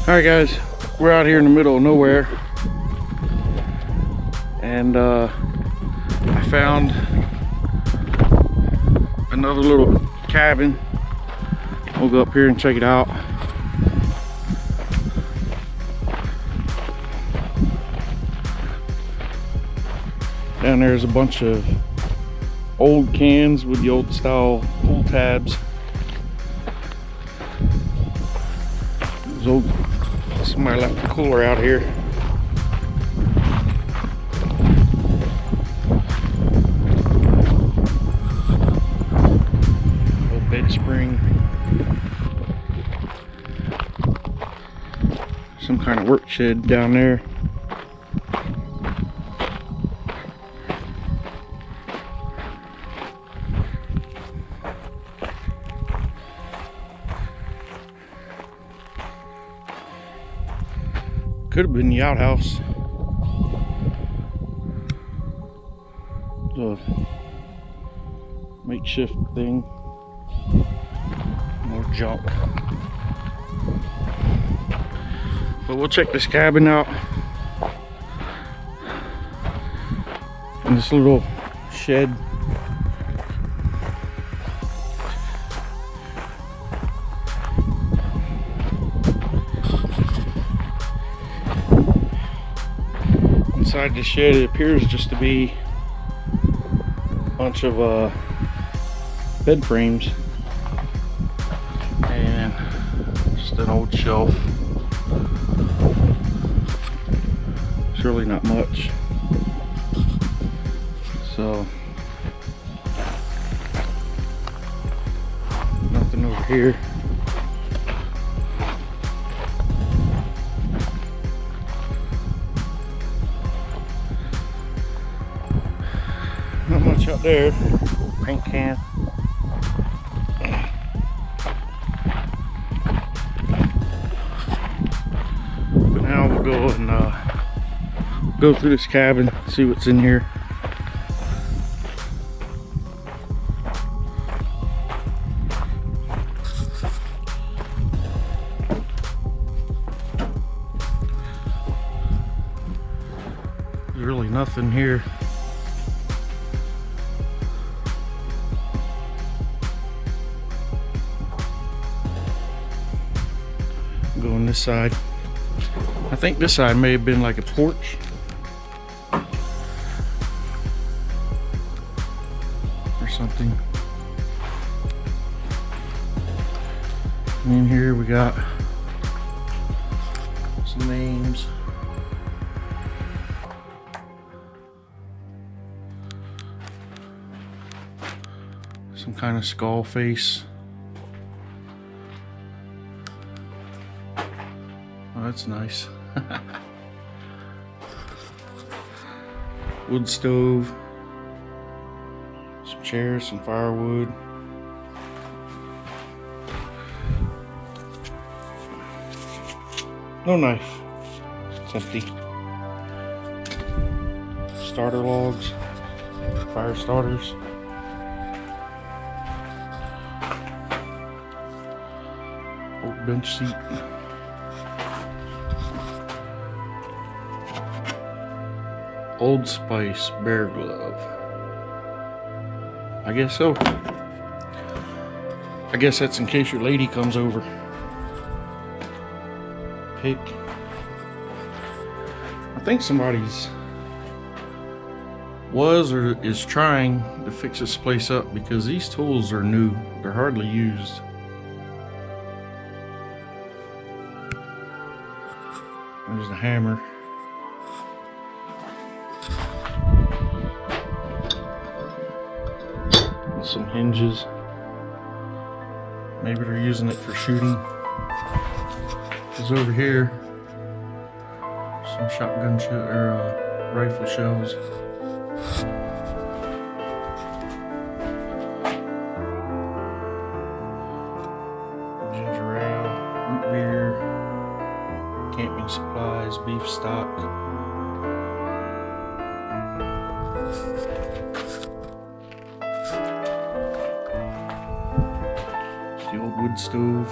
Alright guys, we're out here in the middle of nowhere, and I found another little cabin. We'll go up here and check it out. Down there's a bunch of old cans with the old style pull tabs. There's old, somebody left the cooler out here. Old bed spring. Some kind of work shed down there. Could have been the outhouse. The makeshift thing. More junk. But we'll check this cabin out. And this little shed. Inside the shed, it appears just to be a bunch of bed frames and just an old shelf. It's really not much. So nothing over here. Not much out there. Paint can. But now we'll go and go through this cabin, see what's in here. There's really nothing here. Go on this side. I think this side may have been like a porch or something. And in here we got some names. Some kind of skull face. Oh, that's nice. Wood stove, some chairs, some firewood. No knife. It's empty. Starter logs, fire starters. Old bench seat. Old Spice bear glove. I guess so. I guess that's in case your lady comes over. Pick. I think somebody's was or is trying to fix this place up because these tools are new. They're hardly used. There's the hammer. Some hinges. Maybe they're using it for shooting. Because over here, some shotgun or rifle shells. Ginger ale, root beer, camping supplies, beef stock. The old wood stove.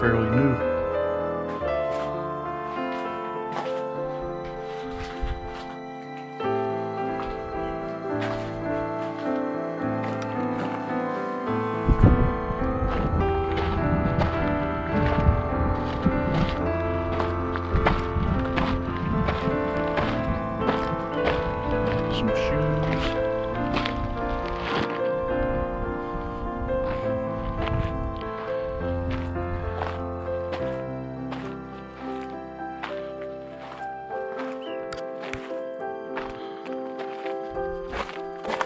fairly new. Some shoes.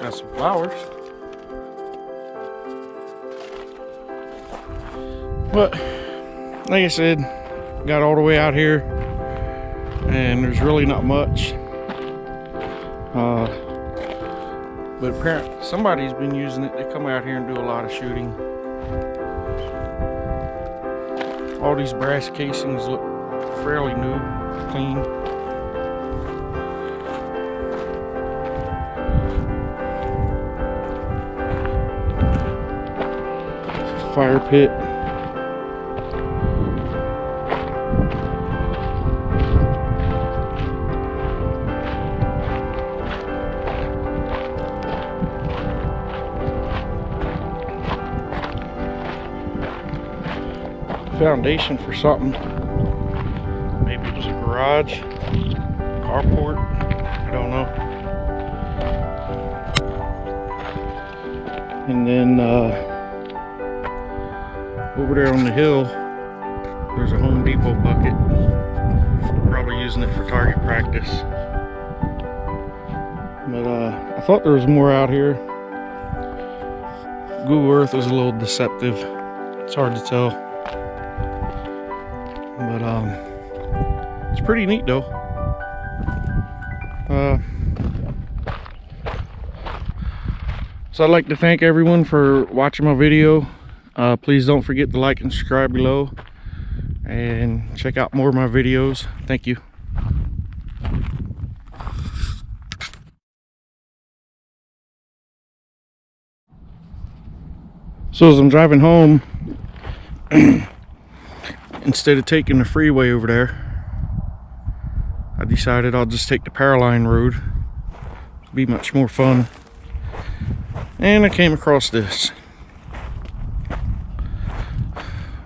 Got some flowers. But like I said, got all the way out here and there's really not much. But apparently somebody's been using it. They come out here and do a lot of shooting. All these brass casings look fairly new, clean. Fire pit. Foundation for something. Maybe it was a garage, carport, I don't know. And then over there on the hill, there's a Home Depot bucket. Probably using it for target practice. But I thought there was more out here. Google Earth was a little deceptive. It's hard to tell. But it's pretty neat though. So I'd like to thank everyone for watching my video. Please don't forget to like and subscribe below and check out more of my videos. Thank you. So as I'm driving home, instead of taking the freeway over there, I decided I'll just take the Powerline road. It'll be much more fun. And I came across this.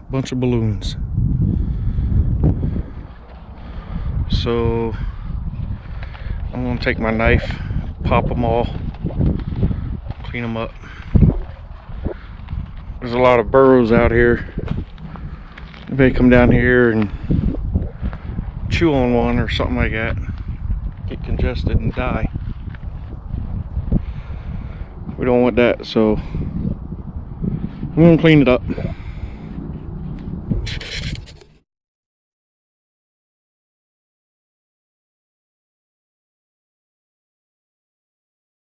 Bunch of balloons. So I'm gonna take my knife, pop them all, clean them up. There's a lot of burrows out here. If they come down here and chew on one or something like that, get congested and die. We don't want that, so I'm gonna clean it up.